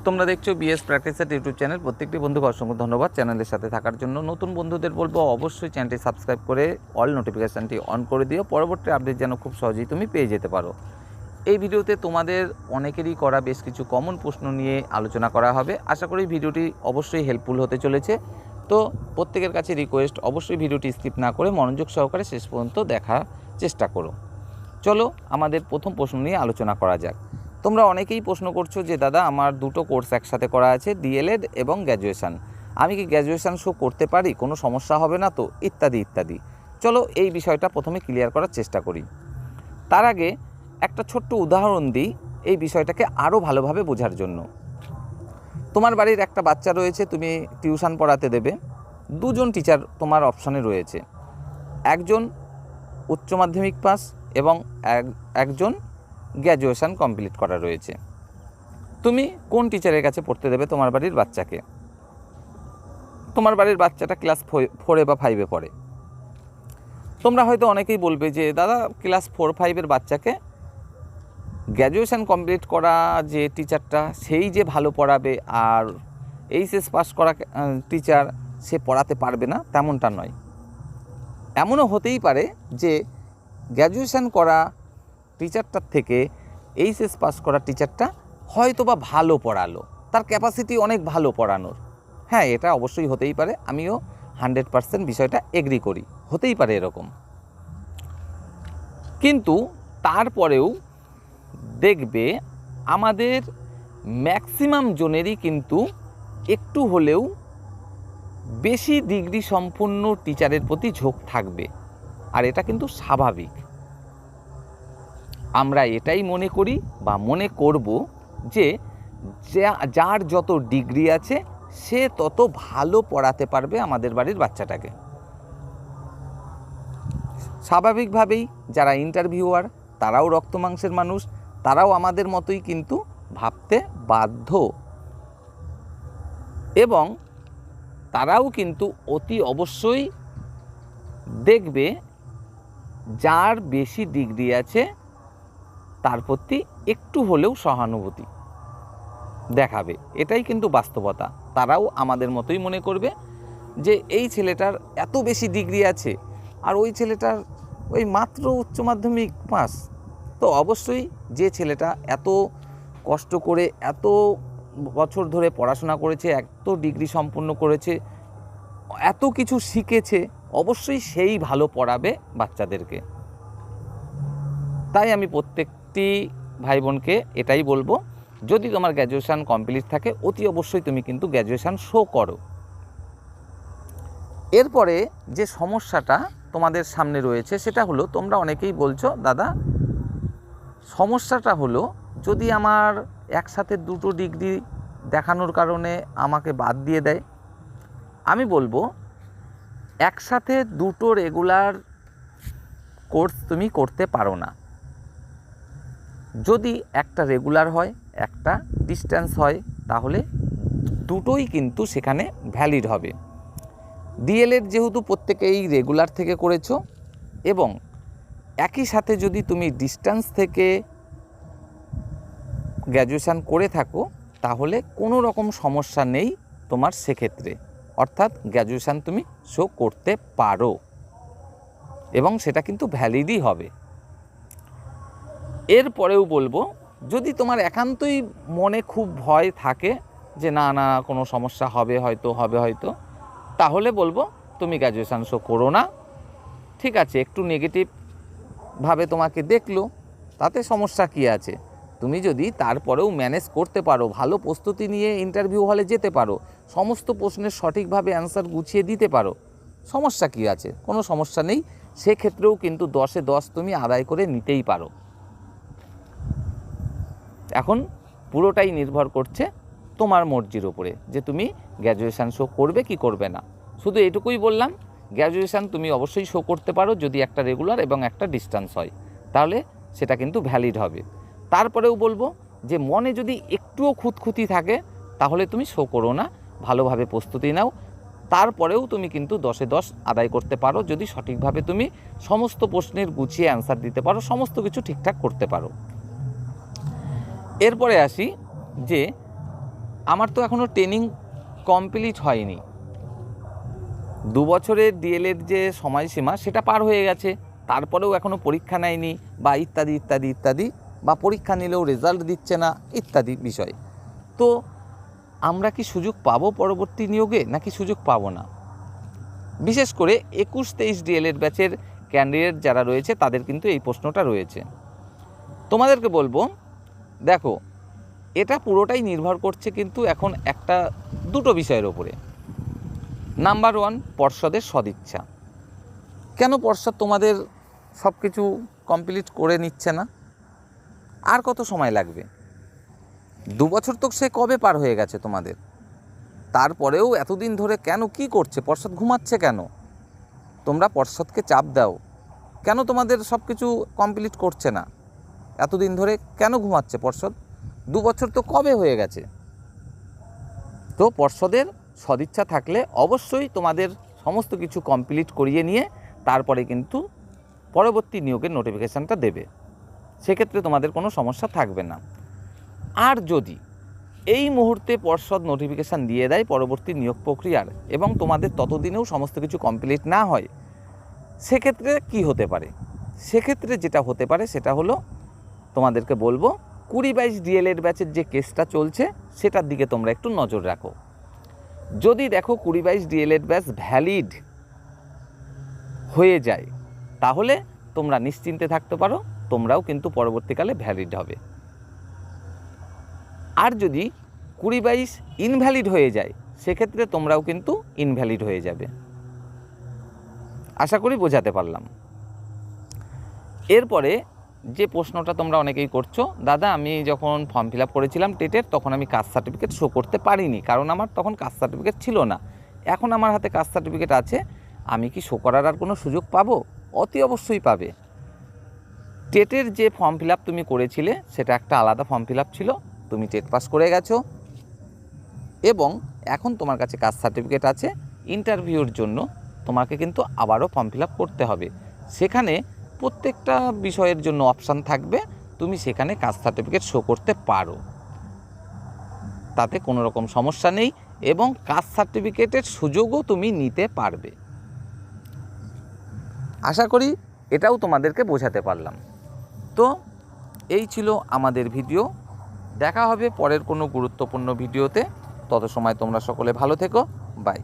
তোমরা দেখছো BS প্র্যাকটিসার YouTube channel. প্রত্যেকটি বন্ধুকে অসংখ্য ধন্যবাদ চ্যানেলের সাথে থাকার জন্য। নতুন বন্ধুদের বলবো অবশ্যই চ্যানেলটি সাবস্ক্রাইব করে অল নোটিফিকেশানটি অন করে দিও, পরবর্তী আপডেট যেন খুব সহজেই তুমি পেয়ে যেতে পারো। এই ভিডিওতে তোমাদের অনেকেরই করা বেশ কিছু কমন প্রশ্ন নিয়ে আলোচনা করা হবে। আশা করি ভিডিওটি অবশ্যই হেল্পফুল হতে চলেছে। তো প্রত্যেকের কাছে রিকোয়েস্ট, অবশ্যই ভিডিওটি স্কিপ না করে মনোযোগ সহকারে শেষ পর্যন্ত দেখার চেষ্টা করো। চলো আমাদের প্রথম প্রশ্ন নিয়ে আলোচনা করা যাক। তোমরা অনেকেই প্রশ্ন করছো যে দাদা আমার দুটো কোর্স একসাথে করা আছে, ডিএলএড এবং গ্র্যাজুয়েশান, আমি কি গ্র্যাজুয়েশান শো করতে পারি, কোনো সমস্যা হবে না তো, ইত্যাদি ইত্যাদি। চলো এই বিষয়টা প্রথমে ক্লিয়ার করার চেষ্টা করি। তার আগে একটা ছোট্ট উদাহরণ দিই এই বিষয়টাকে আরও ভালোভাবে বোঝার জন্য। তোমার বাড়ির একটা বাচ্চা রয়েছে, তুমি টিউশন পড়াতে দেবে। দুজন টিচার তোমার অপশানে রয়েছে, একজন উচ্চ মাধ্যমিক পাস এবং একজন গ্র্যাজুয়েশান কমপ্লিট করা রয়েছে। তুমি কোন টিচারের কাছে পড়তে দেবে তোমার বাড়ির বাচ্চাকে? তোমার বাড়ির বাচ্চাটা ক্লাস 4 বা 5 পড়ে। তোমরা হয়তো অনেকেই বলবে যে দাদা ক্লাস 4-5 বাচ্চাকে গ্র্যাজুয়েশান কমপ্লিট করা যে টিচারটা সেই যে ভালো পড়াবে, আর এইচএস পাস করা টিচার সে পড়াতে পারবে না, তেমনটা নয়। এমনও হতেই পারে যে গ্র্যাজুয়েশান করা টিচারটার থেকে এইচএস পাস করা টিচারটা হয়তো বা ভালো পড়ালো, তার ক্যাপাসিটি অনেক ভালো পড়ানোর। হ্যাঁ, এটা অবশ্যই হতেই পারে, আমিও 100% বিষয়টা এগ্রি করি, হতেই পারে এরকম। কিন্তু তারপরেও দেখবে আমাদের ম্যাক্সিমাম জনেরই কিন্তু একটু হলেও বেশি ডিগ্রি সম্পন্ন টিচারের প্রতি ঝোঁক থাকবে, আর এটা কিন্তু স্বাভাবিক। আমরা এটাই মনে করি বা মনে করব যে যার যত ডিগ্রি আছে সে তত ভালো পড়াতে পারবে আমাদের বাড়ির বাচ্চাটাকে। স্বাভাবিকভাবেই যারা ইন্টারভিউয়ার তারাও রক্ত মাংসের মানুষ, তারাও আমাদের মতোই কিন্তু ভাবতে বাধ্য, এবং তারাও কিন্তু অতি অবশ্যই দেখবে যার বেশি ডিগ্রি আছে তার প্রতি একটু হলেও সহানুভূতি দেখাবে। এটাই কিন্তু বাস্তবতা। তারাও আমাদের মতোই মনে করবে যে এই ছেলেটার এত বেশি ডিগ্রি আছে আর ওই ছেলেটার ওই মাত্র উচ্চ মাধ্যমিক পাস। তো অবশ্যই যে ছেলেটা এত কষ্ট করে এত বছর ধরে পড়াশোনা করেছে, এত ডিগ্রি সম্পন্ন করেছে, এত কিছু শিখেছে, অবশ্যই সেই ভালো পড়াবে বাচ্চাদেরকে। তাই আমি প্রত্যেকটি ভাই বোনকে এটাই বলবো, যদি তোমার গ্র্যাজুয়েশান কমপ্লিট থাকে অতি অবশ্যই তুমি কিন্তু গ্র্যাজুয়েশান শো করো। এরপরে যে সমস্যাটা তোমাদের সামনে রয়েছে সেটা হলো, তোমরা অনেকেই বলছো দাদা সমস্যাটা হলো যদি আমার একসাথে দুটো ডিগ্রি দেখানোর কারণে আমাকে বাদ দিয়ে দেয়। আমি বলবো একসাথে দুটো রেগুলার কোর্স তুমি করতে পারো না। যদি একটা রেগুলার হয় একটা ডিস্টেন্স হয় তাহলে দুটোই কিন্তু সেখানে ভ্যালিড হবে। ডিএলএড যেহেতু প্রত্যেকেই রেগুলার থেকে করেছো এবং একই সাথে যদি তুমি ডিস্টেন্স থেকে গ্র্যাজুয়েশান করে থাকো তাহলে কোনো রকম সমস্যা নেই তোমার সেক্ষেত্রে, অর্থাৎ গ্র্যাজুয়েশান তুমি শো করতে পারো এবং সেটা কিন্তু ভ্যালিডই হবে। এরপরেও বলবো যদি তোমার একান্তই মনে খুব ভয় থাকে যে না না কোনো সমস্যা হবে হয়তো, তাহলে বলবো তুমি গ্র্যাজুয়েশান শো করো না। ঠিক আছে, একটু নেগেটিভভাবে তোমাকে দেখলো, তাতে সমস্যা কী আছে? তুমি যদি তারপরেও ম্যানেজ করতে পারো, ভালো প্রস্তুতি নিয়ে ইন্টারভিউ হলে যেতে পারো, সমস্ত প্রশ্নের সঠিকভাবে অ্যান্সার গুছিয়ে দিতে পারো, সমস্যা কী আছে? কোনো সমস্যা নেই। সেক্ষেত্রেও কিন্তু 10-এ 10 তুমি আদায় করে নিতেই পারো। এখন পুরোটাই নির্ভর করছে তোমার মর্জির উপরে যে তুমি গ্র্যাজুয়েশান শো করবে কি করবে না। শুধু এটুকুই বললাম, গ্র্যাজুয়েশান তুমি অবশ্যই শো করতে পারো যদি একটা রেগুলার এবং একটা ডিস্টেন্স হয়, তাহলে সেটা কিন্তু ভ্যালিড হবে। তারপরেও বলবো যে মনে যদি একটুও খুঁতখুঁতি থাকে তাহলে তুমি শো করো না, ভালোভাবে প্রস্তুতি নাও, তারপরেও তুমি কিন্তু 10-এ 10 আদায় করতে পারো যদি সঠিকভাবে তুমি সমস্ত প্রশ্নের গুছিয়ে অ্যান্সার দিতে পারো, সমস্ত কিছু ঠিকঠাক করতে পারো। এরপরে আসি যে আমার তো এখনও ট্রেনিং কমপ্লিট হয়নি, 2 বছরের ডিএলএড যে সময়সীমা সেটা পার হয়ে গেছে, তারপরেও এখনও পরীক্ষা নেয়নি বা ইত্যাদি ইত্যাদি ইত্যাদি, বা পরীক্ষা নিলেও রেজাল্ট দিচ্ছে না ইত্যাদি বিষয়। তো আমরা কি সুযোগ পাবো পরবর্তী নিয়োগে নাকি সুযোগ পাবো না? বিশেষ করে 21-23 ডিএলএড ব্যাচের ক্যান্ডিডেট যারা রয়েছে তাদের কিন্তু এই প্রশ্নটা রয়েছে। তোমাদেরকে বলবো, দেখো এটা পুরোটাই নির্ভর করছে কিন্তু এখন দুটো বিষয়ের ওপরে। নাম্বার 1, পর্ষদের সদিচ্ছা। কেন পর্ষদ তোমাদের সব কিছু কমপ্লিট করে নিচ্ছে না? আর কত সময় লাগবে? 2 বছর তো সে কবে পার হয়ে গেছে তোমাদের, তারপরেও এতদিন ধরে কেন কি করছে পর্ষদ? ঘুমাচ্ছে কেন? তোমরা পর্ষদকে চাপ দাও, কেন তোমাদের সব কিছু কমপ্লিট করছে না? এতদিন ধরে কেন ঘুমাচ্ছে পর্ষদ? 2 বছর তো কবে হয়ে গেছে। তো পর্ষদের সদিচ্ছা থাকলে অবশ্যই তোমাদের সমস্ত কিছু কমপ্লিট করিয়ে নিয়ে তারপরে কিন্তু পরবর্তী নিয়োগের নোটিফিকেশানটা দেবে, সেক্ষেত্রে তোমাদের কোনো সমস্যা থাকবে না। আর যদি এই মুহূর্তে পর্ষদ নোটিফিকেশান দিয়ে দেয় পরবর্তী নিয়োগ প্রক্রিয়ার এবং তোমাদের ততদিনেও সমস্ত কিছু কমপ্লিট না হয়, সেক্ষেত্রে কি হতে পারে? সেক্ষেত্রে যেটা হতে পারে সেটা হলো, তোমাদেরকে বলবো 20-22 ডিএলএড ব্যাচের যে কেসটা চলছে সেটার দিকে তোমরা একটু নজর রাখো। যদি দেখো 20-22 ডিএলএড ব্যাচ ভ্যালিড হয়ে যায়, তাহলে তোমরা নিশ্চিন্তে থাকতে পারো, তোমরাও কিন্তু পরবর্তীকালে ভ্যালিড হবে। আর যদি 20-22 ইনভ্যালিড হয়ে যায়, সেক্ষেত্রে তোমরাও কিন্তু ইনভ্যালিড হয়ে যাবে। আশা করি বোঝাতে পারলাম। এরপরে যে প্রশ্নটা তোমরা অনেকেই করছো, দাদা আমি যখন ফর্ম ফিল আপ করেছিলাম টেটের, তখন আমি কাস্ট সার্টিফিকেট শো করতে পারিনি, কারণ আমার তখন কাস্ট সার্টিফিকেট ছিল না। এখন আমার হাতে কাস্ট সার্টিফিকেট আছে, আমি কি শো করার আর কোনো সুযোগ পাবো? অতি অবশ্যই পাবে। টেটের যে ফর্ম ফিল আপ তুমি করেছিলে সেটা একটা আলাদা ফর্ম ফিল আপ ছিল, তুমি টেট পাস করে গেছো এবং এখন তোমার কাছে কাস্ট সার্টিফিকেট আছে। ইন্টারভিউর জন্য তোমাকে কিন্তু আবারও ফর্ম ফিল আপ করতে হবে, সেখানে প্রত্যেকটা বিষয়ের জন্য অপশান থাকবে, তুমি সেখানে কাস্ট সার্টিফিকেট শো করতে পারো, তাতে কোনো রকম সমস্যা নেই এবং কাস্ট সার্টিফিকেটের সুযোগও তুমি নিতে পারবে। আশা করি এটাও তোমাদেরকে বোঝাতে পারলাম। তো এই ছিল আমাদের ভিডিও, দেখা হবে পরের কোনো গুরুত্বপূর্ণ ভিডিওতে। তত সময় তোমরা সকলে ভালো থেকো, বাই।